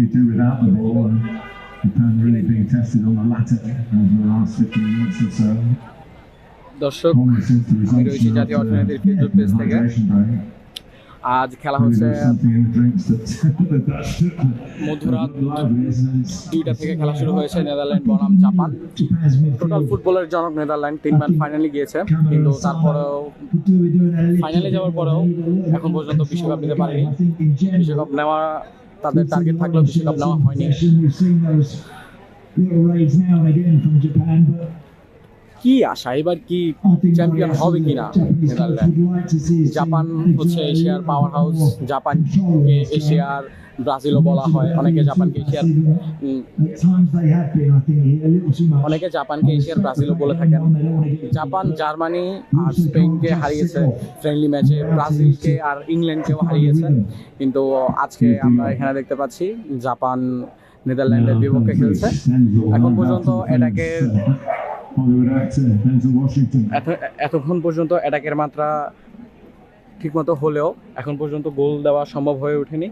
you do without the ball, and Japan really being tested on the latter over the last 15 minutes or so. দর্শক, Almost since the আমি resumption রয়েছি of জাতীয় the অর্থনীতির Facebook page থেকে। hydration break. আজ খেলা Maybe হচ্ছে there's something in the drinks that মধ্যরাত lively, isn't it? 2টা থেকে খেলা শুরু হয়েছে নেদারল্যান্ড বনাম জাপান। Japan's total midfield. ফুটবলের জনক নেদারল্যান্ড 3বার ফাইনালে গিয়েছে, কিন্তু তারপরেও ফাইনালে যাওয়ার পরেও এখন পর্যন্ত বিশ্বকাপ নিতে পারেনি। বিশ্বকাপ নেওয়া তাদের টার্গেট থাকলেও বিশ্বকাপ নেওয়া হয়নি। কি আশা এবার, কি চ্যাম্পিয়ন হবে কিনা নেদারল্যান্ড? জাপান হচ্ছে এশিয়ার পাওয়ার হাউস। জাপানকে এশিয়ার ব্রাজিলও বলা হয়, অনেকে জাপানকে এশিয়ার ব্রাজিলও বলে থাকেন। জাপান জার্মানি আর স্পেনকে হারিয়েছে ফ্রেন্ডলি ম্যাচে, ব্রাজিলকে আর ইংল্যান্ডকেও হারিয়েছে, কিন্তু আজকে আমরা এখানে দেখতে পাচ্ছি জাপান নেদারল্যান্ডের বিপক্ষে খেলছে। এখন পর্যন্ত এতক্ষণ পর্যন্ত অ্যাটাকের মাত্রা ঠিকমতো হলেও এখন পর্যন্ত গোল দেওয়া সম্ভব হয়ে ওঠেনি।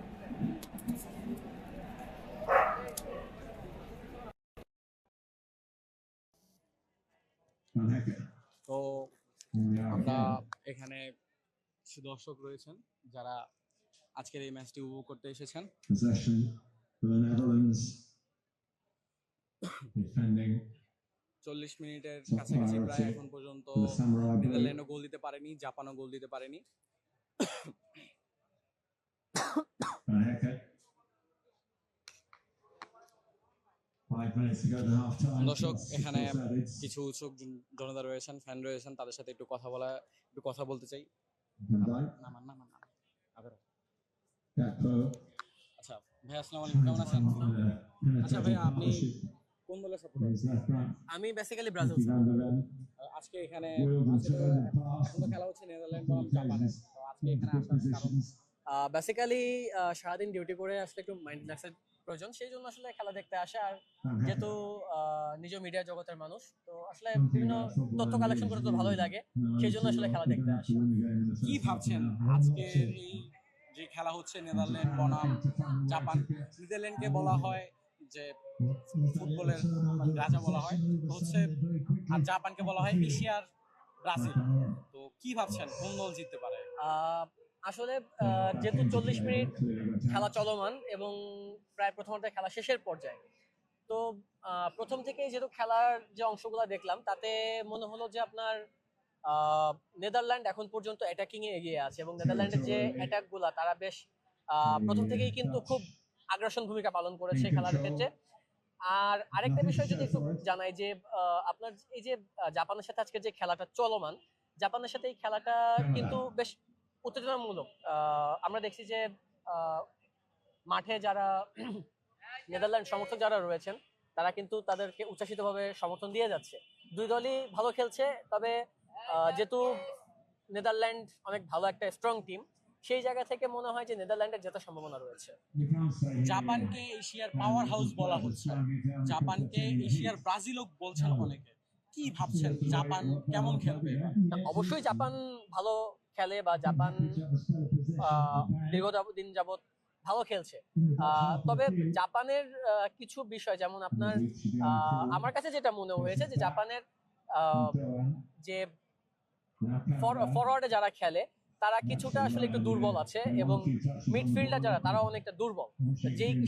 তো আমরা এখানে কিছু দর্শক রয়েছেন যারা আজকের এই ম্যাচটি উপভোগ করতে এসেছেন। 40 মিনিটের কাছাকাছি প্রায় এখন পর্যন্ত নেদারল্যান্ডও গোল দিতে পারেনি, জাপানও গোল দিতে পারেনি। দর্শক, এখানে কিছু উৎসুক জনতা রয়েছেন, ফ্যান রয়েছেন, তাদের সাথে একটু কথা বলতে চাই। আচ্ছা ভাই, আসসালামু আলাইকুম, কেমন আছেন? আচ্ছা ভাই, আপনি কোন দলের সাপোর্টার? আমি বেসিক্যালি ব্রাজিল। আজকে এখানে এখন তো খেলা হচ্ছে নেদারল্যান্ড বনাম জাপানের, তো আজকে এখানে আসার কারণ? বেসিক্যালি সারাদিন ডিউটি করে আসলে একটু মাইন্ড রিল্যাক্সের প্রয়োজন, সেই জন্য আসলে খেলা দেখতে আসে। আর যেহেতু নিজ মিডিয়া জগতের মানুষ, তো আসলে বিভিন্ন তথ্য কালেকশন করতে তো ভালোই লাগে, সেই জন্য আসলে খেলা দেখতে আসে। কি ভাবছেন আজকে এই যে খেলা হচ্ছে নেদারল্যান্ড বনাম জাপান? নেদারল্যান্ডকে বলা হয় যে ফুটবলের রাজা বলা হয় হচ্ছে, আর জাপানকে বলা হয় এশিয়ার ব্রাজিল। তো কি ভাবছেন কোন দল জিততে পারে? আসলে যেহেতু 40 মিনিট খেলা চলমান এবং প্রায় প্রথমার্ধের খেলা শেষের পর্যায়ে, তো প্রথম থেকেই যেহেতু খেলার যে অংশগুলো দেখলাম তাতে মনে হলো যে আপনার নেদারল্যান্ড এখন পর্যন্ত অ্যাটাকিং এ এগিয়ে আছে, এবং নেদারল্যান্ডের যে অ্যাটাকগুলো তারা বেশ প্রথম থেকেই কিন্তু খুব আগ্রাসন ভূমিকা পালন করেছে খেলার ক্ষেত্রে। আর আরেকটা বিষয় যদি একটু জানাই যে আপনার এই যে জাপানের সাথে আজকে যে খেলাটা চলমান, জাপানের সাথে এই খেলাটা কিন্তু বেশ উত্তেজনামূলক। আমরা দেখছি যে মাঠে যারা নেদারল্যান্ড সমর্থক যারা রয়েছেন তারা কিন্তু তাদেরকে উচ্ছ্বাসিতভাবে সমর্থন দিয়ে যাচ্ছে। দুই দলই ভালো খেলছে, তবে যেহেতু নেদারল্যান্ড অনেক ভালো একটা স্ট্রং টিম, সেই জায়গা থেকে মনে হয় যে নেদারল্যান্ডের জেতার সম্ভাবনা রয়েছে। জাপানকে এশিয়ার পাওয়ার হাউস বলা হচ্ছে, জাপানকে এশিয়ার ব্রাজিলও বলছেন অনেকে। কি ভাবছেন জাপান কেমন খেলবে? অবশ্যই জাপান ভালো খেলে, বা জাপান দীর্ঘদিন যাবত ভালো খেলছে। তবে জাপানের কিছু বিষয়, যেমন আপনার আমার কাছে যেটা মনে হয়েছে যে জাপানের যে ফরওয়ার্ডে যারা খেলে তারা কিছুটা আসলে একটু দুর্বল আছে, এবং মিডফিল্ডার যারা তারা অনেকটা দুর্বল।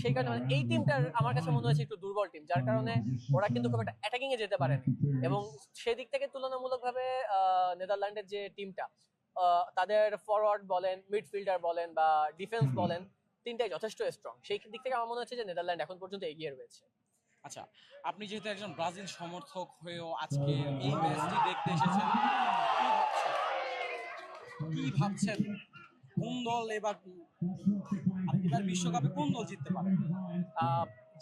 সেই কারণে এই টিমটার আমার কাছে মনে হয়েছে একটু দুর্বল টিম, যার কারণে ওরা কিন্তু খুব একটা অ্যাটাকিং এ যেতে পারেনি। এবং সেই দিক থেকে তুলনামূলকভাবে নেদারল্যান্ডের যে টিমটা, তাদের ফরওয়ার্ড বলেন, মিডফিল্ডার বলেন বা ডিফেন্স বলেন, তিনটাই যথেষ্ট স্ট্রং। সেই দিক থেকে আমার মনে হচ্ছে যে নেদারল্যান্ড এখন পর্যন্ত এগিয়ে রয়েছে। আচ্ছা, আপনি যেহেতু একজন ব্রাজিল সমর্থক হয়েও আজকে এই ম্যাচটি দেখতে এসেছেন, কি ভাবছেন কোন দল এবার বিশ্বকাপে কোন দল জিততে পারে?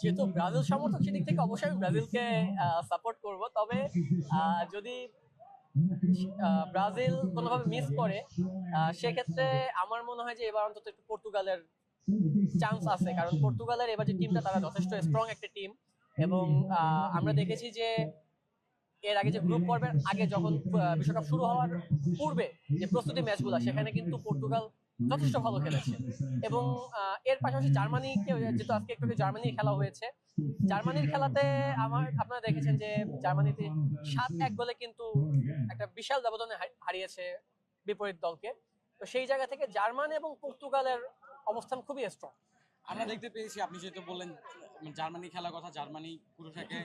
যেহেতু ব্রাজিল সমর্থক, সেদিক থেকে অবশ্যই আমি ব্রাজিলকে সাপোর্ট করব। তবে যদি ব্রাজিল কোনোভাবে মিস করে, সেক্ষেত্রে আমার মনে হয় যে এবার অন্তত একটু পর্তুগালের চান্স আছে, কারণ পর্তুগালের এবার যে টিমটা তারা যথেষ্ট স্ট্রং একটা টিম। এবং আমরা দেখেছি যে এর আগে যে গ্রুপ পর্বের আগে যখন বিশ্বকাপ শুরু হওয়ার পূর্বে যে প্রস্তুতি ম্যাচগুলো, সেখানে কিন্তু পর্তুগাল যথেষ্ট ভালো খেলেছে। এবং এর পাশাপাশি জার্মানিকে, যেহেতু আজকে একটু আগে জার্মানির খেলা হয়েছে, জার্মানির খেলাতে আপনারা দেখেছেন যে জার্মানিতে 7-1 গোলে কিন্তু একটা বিশাল ব্যবধানে হারিয়েছে বিপরীত দলকে। তো সেই জায়গা থেকে জার্মান এবং পর্তুগালের অবস্থান খুবই স্ট্রং। আমরা দেখতে পেয়েছি, আপনি যেহেতু বললেন জার্মানি খেলার কথা, জার্মানি ক্রোয়েশিয়াকে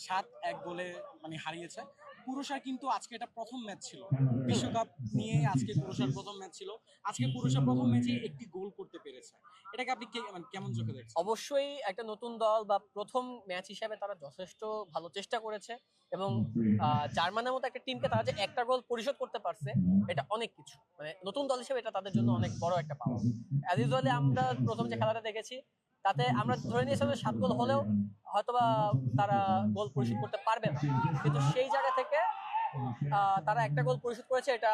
7-1 গোলে মানে হারিয়েছে। ক্রোয়েশিয়ার কিন্তু আজকে এটা প্রথম ম্যাচ ছিল, বিশ্বকাপ নিয়ে আজকে ক্রোয়েশিয়ার প্রথম ম্যাচ ছিল। আজকে ক্রোয়েশিয়া প্রথম ম্যাচে একটি গোল করতে পেরেছে, এটাকে আপনি মানে কেমন চোখে দেখছেন? অবশ্যই একটা নতুন দল বা প্রথম ম্যাচ হিসেবে তারা যথেষ্ট ভালো চেষ্টা করেছে, এবং জার্মানের মতো একটা টিমকে তারা যে একটা গোল পরিশোধ করতে পারছে, এটা অনেক কিছু। মানে নতুন দল হিসেবে এটা তাদের জন্য অনেক বড় একটা পাওয়া। অ্যাজ ইউজুয়ালি আমরা প্রথম যে খেলাটা দেখেছি তাতে আমরা ধরে নিয়েছিলাম 7 গোল হলেও হয়তোবা তারা গোল পরিশোধ করতে পারবে না, কিন্তু সেই জায়গা থেকে তারা একটা গোল পরিশোধ করেছে, এটা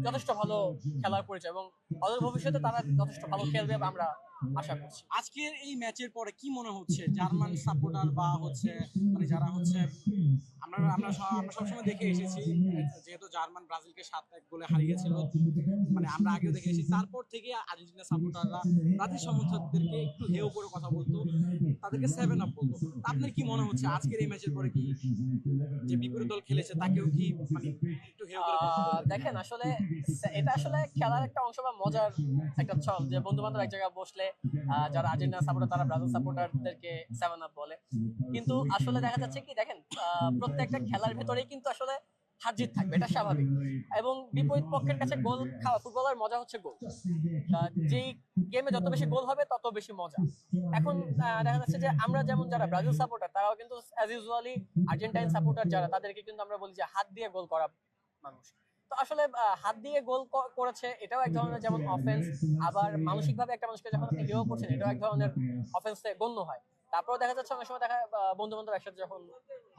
যথেষ্ট ভালো খেলার পরিচয়, এবং অদূর ভবিষ্যতে তারা যথেষ্ট ভালো খেলবে আমরা আশা করছি। আজকের এই ম্যাচের পরে কি মনে হচ্ছে জার্মান সাপোর্টার বা হচ্ছে মানে যারা হচ্ছে, আমরা আমরা সবসময় দেখে এসেছি যেহেতু জার্মান ব্রাজিলকে 7-1 গোলে হারিয়েছিল, মানে আমরা আগেও দেখে এসেছি, তারপর থেকে আর্জেন্টিনা সাপোর্টাররা ব্রাজিল সমর্থকদেরকে একটু হেয় করে কথা বলতো, তাদেরকে 7-up বলতো। আপনার কি মনে হচ্ছে আজকের এই ম্যাচের পরে কি যে বিপরীত দল খেলেছে তাকেও কি মানে একটু হেয় করে কথা বলতো? দেখেন, আসলে এটা আসলে খেলার একটা অংশ বা মজার একটা ছল, যে বন্ধু বান্ধব এক জায়গায় বসলে যারা আর্জেন্টিনা সাপোর্টার তারা ব্রাজিল সাপোর্টারদেরকে 7-up বলে। কিন্তু আসলে দেখা যাচ্ছে কি, দেখেন প্রত্যেকটা খেলার ভেতরেই কিন্তু আসলে হার জিত থাকবে, এটা স্বাভাবিক। এবং বিপরীত পক্ষের কাছে গোল খাওয়া, ফুটবলের মজা হচ্ছে গোল। যেই গেমে যত বেশি গোল হবে তত বেশি মজা। এখন দেখা যাচ্ছে যে আমরা যেমন যারা ব্রাজিল সাপোর্টার, তারাও কিন্তু অ্যাজ ইউজুয়ালি আর্জেন্টাইন সাপোর্টার যারা, তাদেরকে কিন্তু আমরা বলি যে হাত দিয়ে গোল করা মানুষ। তো আসলে হাত দিয়ে গোল করেছে, এটাও এক ধরনের যেমন অফেন্স, আবার মানসিকভাবে একটা মানুষকে যখন আপনি হেয় করছেন, এটাও এক ধরনের অফেন্সে গণ্য হয়। তারপরে দেখা যাচ্ছে অনেক সময় বন্ধু বান্ধব একসাথে যখন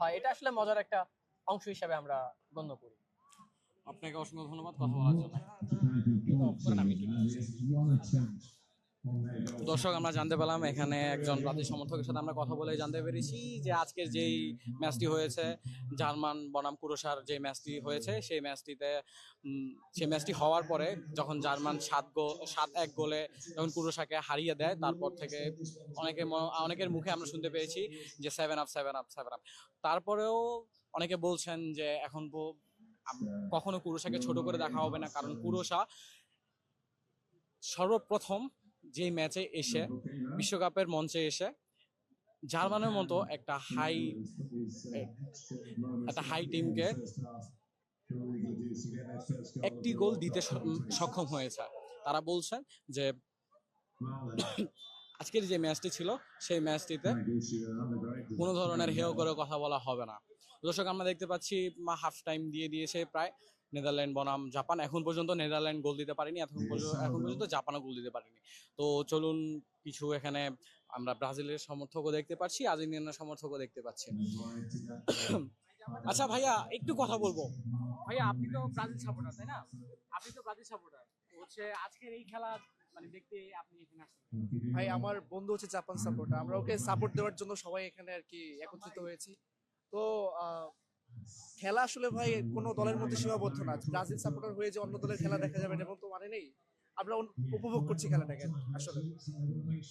হয়, এটা আসলে মজার একটা অংশ হিসেবে আমরা গণ্য করি। আপনাকে অসংখ্য ধন্যবাদ কথা বলার জন্য। দর্শক, আমরা জানতে পারলাম এখানে একজন ব্রাজিল সমর্থকের সাথে আমরা কথা বলে জানতে পেরেছি যে আজকের যেই ম্যাচটি হয়েছে, জার্মান বনাম ক্রোয়েশিয়ার যে ম্যাচটি হয়েছে, সেই ম্যাচটি হওয়ার পরে যখন জার্মান 7-1 গোলে যখন ক্রোয়েশিয়াকে হারিয়ে দেয়, তারপর থেকে অনেকের মুখে আমরা শুনতে পেয়েছি যে 7-up 7-up 7-up। তারপরেও অনেকে বলছেন যে এখন কখনো ক্রোয়েশিয়াকে ছোট করে দেখা হবে না, কারণ ক্রোয়েশিয়া সর্বপ্রথম যে ম্যাচে এসে, বিশ্বকাপের মঞ্চে এসে জার্মানের মতো একটা হাই টিমকে একটি গোল দিতে সক্ষম হয়েছে। তারা বলছেন যে আজকের যে ম্যাচটি ছিল, সেই ম্যাচটিতে কোনো ধরনের হেয় করে কথা বলা হবে না। দর্শক, আমরা দেখতে পাচ্ছি হাফ টাইম দিয়ে দিয়েছে প্রায় নেদারল্যান্ড বনাম জাপান। এখন পর্যন্ত নেদারল্যান্ড গোল দিতে পারেনি, এখন পর্যন্ত জাপানও গোল দিতে পারেনি। তো চলুন, কিছু এখানে আমরা ব্রাজিলের সমর্থকও দেখতে পাচ্ছি, আর্জেন্টিনার সমর্থকও দেখতে পাচ্ছি। আচ্ছা ভাইয়া, একটু কথা বলবো। ভাইয়া, আপনি তো ব্রাজিল সাপোর্টার, তাই না? আপনি তো ব্রাজিল সাপোর্টার, হচ্ছে আজকের এই খেলা মানে দেখতে আপনি এখানে আসছেন। ভাই, আমার বন্ধু হচ্ছে জাপান সাপোর্টার, আমরা ওকে সাপোর্ট দেওয়ার জন্য সবাই এখানে আর কি একত্রিত হয়েছি। তো খেলা আসলে ভাই কোনো দলের মধ্যে সীমাবদ্ধ না। ব্রাজিল সাপোর্টার হয়ে যে অন্য দলের খেলা দেখা যাবে এরকম তো মানে নেই। আমরা উপভোগ করছি খেলাটাকে আসলে।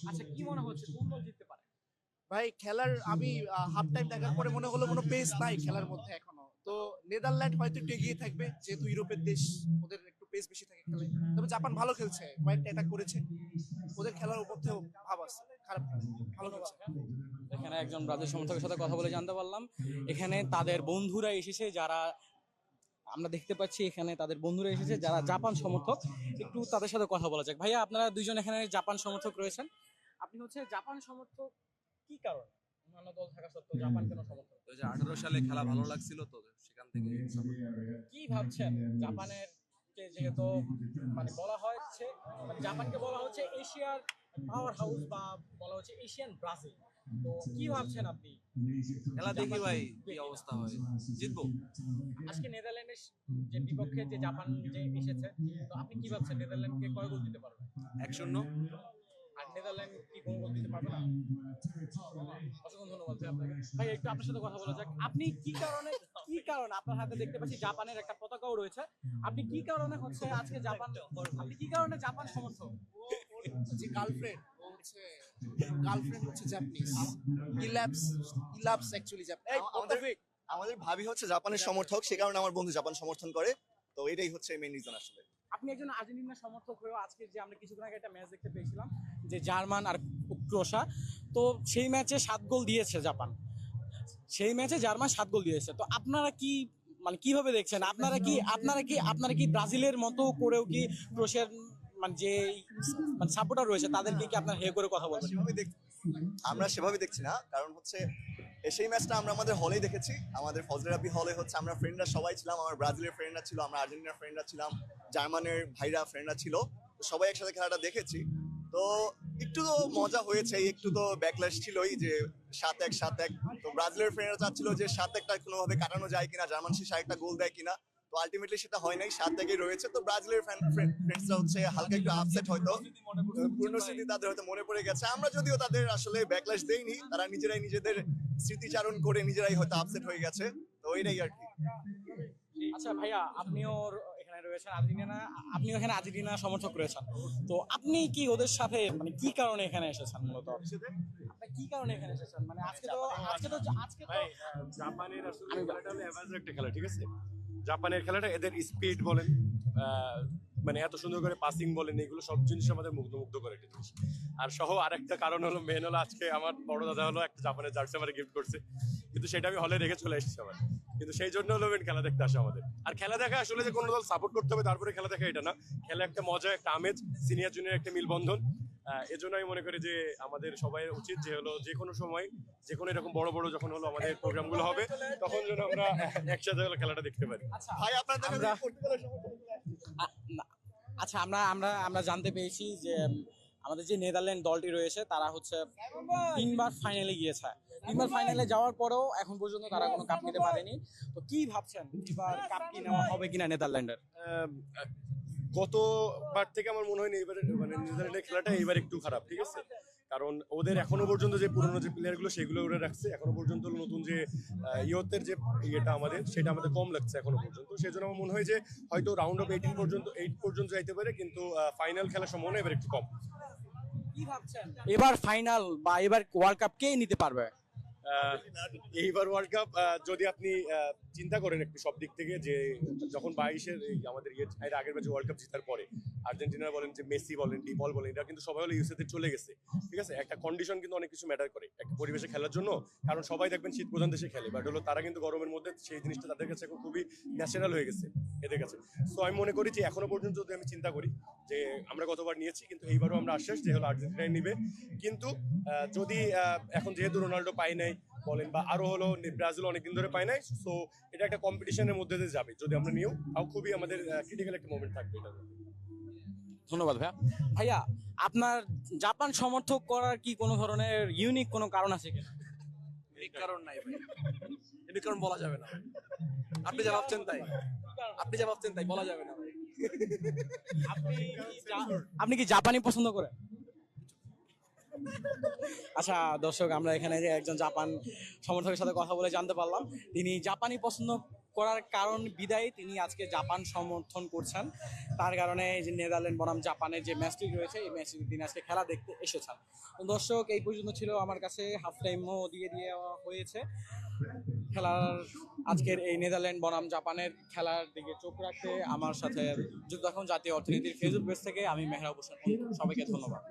আচ্ছা, কি মনে হচ্ছে কোন দল জিততে পারে? ভাই, খেলার আমি হাফ টাইম দেখার পরে মনে হলো কোনো পেস নাই খেলার মধ্যে এখনো। তো নেদারল্যান্ড হয়তো একটু এগিয়ে থাকবে, যেহেতু ইউরোপের দেশ, ওদের একটু পেস বেশি থাকে খেলে। তবে জাপান ভালো খেলছে, কয়েকটা অ্যাটাক করেছে, ওদের খেলার মধ্যেও ভাব আছে, খারাপ না, ভালো খেলছে। এখানে একজন ব্রাজিল সমর্থকের সাথে কথা বলে জানতে পারলাম এখানে তাদের বন্ধুরা এসেছে, যারা আমরা দেখতে পাচ্ছি এখানে তাদের বন্ধুরা এসেছে যারা জাপান সমর্থক। একটু তাদের সাথে কথা বলা যাক। ভাইয়া, আপনারা দুইজন এখানে জাপান সমর্থক রয়েছেন, আপনি হচ্ছে জাপান সমর্থক কি কারণে? অন্যান্য দল থাকা সত্ত্বেও জাপান কেন সমর্থক? 2018 সালে খেলা ভালো লাগছিল, তো সেখান থেকে কি ভাবছেন জাপানের যেহেতু মানে বলা হচ্ছে, মানে জাপানকে বলা হচ্ছে এশিয়ার পাওয়ার হাউস বা বলা হচ্ছে এশিয়ান ব্রাজিল, তো কি ভাবছেন আপনি? খেলা দেখি ভাই কি অবস্থা হয়, জিতবো। আজকে নেদারল্যান্ডের যে বিপক্ষে যে জাপান যে এসেছে, তো আপনি কি ভাবছেন নেদারল্যান্ডকে কয় গোল দিতে পারবে? 1-0। আর নেদারল্যান্ড কি কোনো গোল দিতে পারবে না? অসংখ্য ধন্যবাদ ভাই আপনাকে। ভাই, একটু আপনার সাথে কথা বলা যাক। আপনি কি কারণে কারণে আপনার হাতে দেখতে পাচ্ছি জাপানের একটা পতাকাও রয়েছে, আপনি কি কারণে হচ্ছে আজকে জাপান, আপনি কি কারণে জাপান সমর্থক? যে গার্লফ্রেন্ড ও হচ্ছে গার্লফ্রেন্ড হচ্ছে জাপানিজ, ইলাভস অ্যাকচুয়ালি জাপান। আমাদের ভাবি হচ্ছে জাপানের সমর্থক, সে কারণে আমার বন্ধু জাপান সমর্থন করে। তো এটাই হচ্ছে মেইন রিজন আসলে। আপনি একজন আর্জেন্টিনা সমর্থক হয়েও আজকে যে আমরা কিছুক্ষণ আগে একটা ম্যাচ দেখতে পেয়েছিলাম যে জার্মান আর ক্রোয়েশিয়া, তো সেই ম্যাচে 7 গোল দিয়েছে জাপান, সেই ম্যাচে জার্মান 7 গোল দিয়েছে। তো আপনারা কি মানে কিভাবে দেখছেন? আপনারা কি ব্রাজিলের মতো করেও কি ক্রোয়েশিয়ার মানে যে মানে সাপোর্টার রয়েছে তাদেরকে কি আপনার হে করে কথা বলবেন? আমরা সেভাবে দেখছি না, কারণ হচ্ছে সেই ম্যাচটা আমরা আমাদের হলেই দেখেছি। আমাদের ফজলেরাবি হলে হচ্ছে আমরা ফ্রেন্ডরা সবাই ছিলাম, আমার ব্রাজিলের ফ্রেন্ডরা ছিল, আমরা আর্জেন্টিনার ফ্রেন্ডরা ছিলাম, জার্মানের ভাইরা ফ্রেন্ডরা ছিল, তো সবাই একসাথে খেলাটা দেখেছি। তো একটু তো মজা হয়েছে, একটু তো ব্যাকল্যাশ ছিলই যে 7-1। তো ব্রাজিলের ফ্রেন্ডরা চাচ্ছিল যে 7-1টা কোনোভাবে কাটানো যায় কিনা, জার্মান শেষে একটা গোল দেয় কিনা, তো আলটিমেটলি সেটা হয় নাই, 7-1 রয়েছে। তো ব্রাজিলের ফ্রেন্ডসরা হচ্ছে হালকা একটু আপসেট, হয়তো পূর্ণ স্মৃতি তাদের হয়তো মনে পড়ে গেছে। আমরা যদিও তাদের আসলে ব্যাকল্যাশ দেইনি, তারা নিজেরাই নিজেদের স্মৃতিচারণ করে নিজেরাই হয়তো আপসেট হয়ে গেছে, তো এইটাই আর কি। আচ্ছা ভাইয়া, আপনিও এখানে রয়েছেন আর্জেন্টিনা, আপনিও এখানে আর্জেন্টিনা সমর্থক রয়েছেন, তো আপনি কি ওদের সাথে মানে কি কারণে এখানে এসেছেন? মূলত আপনি কি কারণে এখানে এসেছেন? মানে আজকে তো জাপানের আসলে খেলাটা হলো এভারেজ একটা খেলা, ঠিক আছে? জাপানের খেলাটা এদের স্পিড বলেন, মানে এত সুন্দর করে পাসিং বলেন, এগুলো সব জিনিস আমাদের মুগ্ধ করে একটা জিনিস। আর সহ আরেকটা কারণ হলো, মেন হলো আজকে আমার বড় দাদা হলো একটা জাপানের জার্সি আমার গিফট করছে, কিন্তু সেটা আমি হলে রেখে চলে এসেছি আবার। কিন্তু সেই জন্য হলো মেন খেলা দেখতে আসে আমাদের। আর খেলা দেখা আসলে যে কোনো দল সাপোর্ট করতে হবে তারপরে খেলা দেখা এটা না, খেলা একটা মজা, একটা আমেজ, সিনিয়র জুনিয়র একটা মিলবন্ধন। এজন্য আমি মনে করি যে আমাদের সবাই উচিত যে হলো যে কোনো সময় যে কোনো এরকম বড় বড় যখন হলো আমাদের প্রোগ্রামগুলো হবে তখন যেন আমরা একসাথে হলো খেলাটা দেখতে পারি। ভাই আপনাদের আচ্ছা, আমরা জানতে পেরেছি যে আমাদের যে নেদারল্যান্ড দলটি রয়েছে তারা হচ্ছে 3বার ফাইনালে গিয়েছে, 3বার ফাইনালে যাওয়ার পরেও এখন পর্যন্ত তারা কোনো কাপ নিতে পারেনি। তো কি ভাবছেন, এবার কাপ কি নেওয়া হবে কিনা নেদারল্যান্ডের? গতবার থেকে আমার মনে হয় না এবারে মানে নিউজিল্যান্ডের খেলাটা এবার একটু খারাপ, ঠিক আছে? কারণ ওদের এখনো পর্যন্ত যে পুরোনো যে প্লেয়ারগুলো সেগুলো ওরা রাখছে, এখনো পর্যন্ত নতুন যে ইয়তের যে ইয়েটা আমাদের সেটা আমাদের কম লাগছে এখনো পর্যন্ত। সেই জন্য আমার মনে হয় যে হয়তো রাউন্ড অফ 8 পর্যন্ত যাইতে পারে, কিন্তু ফাইনাল খেলার সম্ভাবনা এবার একটু কম। কি ভাবছেন এবার ফাইনাল বা এবার ওয়ার্ল্ড কাপ কে নিতে পারবে? এইবার ওয়ার্ল্ড কাপ যদি আপনি চিন্তা করেন একটু সব দিক থেকে, যে যখন 22-এর আমাদের এর আগের ম্যাচে ওয়ার্ল্ড কাপ জেতার পরে আর্জেন্টিনা বলেন, যে মেসি বলেন, ডিপল বলেন, এটা কিন্তু সবাই হলো ইউএসএ তে চলে গেছে, ঠিক আছে? একটা কন্ডিশন কিন্তু অনেক কিছু ম্যাটার করে একটা পরিবেশে খেলার জন্য, কারণ সবাই দেখবেন শীত প্রধান দেশে খেলে, বাট হলো তারা কিন্তু গরমের মধ্যে সেই জিনিসটা তাদের কাছে এখন খুবই ন্যাচারাল হয়ে গেছে এদের কাছে। সো আমি মনে করি যে এখনো পর্যন্ত যদি আমি চিন্তা করি যে আমরা গতবার নিয়েছি, কিন্তু এইবারও আমরা আশ্বাস যে হলো আর্জেন্টিনাই নিবে। কিন্তু যদি এখন যেহেতু রোনাল্ডো পাই নাই বলেন, বা আরো হলো ব্রাজিল অনেকদিন ধরে পায় নাই, সো এটা একটা কম্পিটিশনের মধ্যে দিয়ে যাবে। যদি আমরা নিও তাও খুবই আমাদের ক্রিটিক্যাল একটা মোমেন্ট থাকবে এটা। ধন্যবাদ ভাইয়া। ভাইয়া, আপনার জাপান সমর্থক করার কি কোনো ধরনের ইউনিক কোনো কারণ আছে কিনা? এই কারণ নাই ভাই, এই কারণ বলা যাবে না। আপনি যা ভাবছেন তাই বলা যাবে না ভাই। আপনি কি জাপানি পছন্দ করেন? আচ্ছা দর্শক, আমরা এখানে যে একজন জাপান সমর্থকের সাথে কথা বলে জানতে পারলাম তিনি জাপানি পছন্দ করার কারণ বিদায় তিনি আজকে জাপান সমর্থন করছেন, তার কারণে যে নেদারল্যান্ড বনাম জাপানের যে ম্যাচটি রয়েছে এই ম্যাচটি তিনি আজকে খেলা দেখতে এসেছেন। তো দর্শক, এই পর্যন্ত ছিল আমার কাছে, হাফ টাইমও দিয়ে দেওয়া হয়েছে। খেলার আজকের এই নেদারল্যান্ড বনাম জাপানের খেলার দিকে চোখ রাখতে আমার সাথে যুক্ত থাকুন জাতীয় অর্থনীতির ফেসবুক পেজ থেকে। আমি মেহরাব হোসেন, সবাইকে ধন্যবাদ।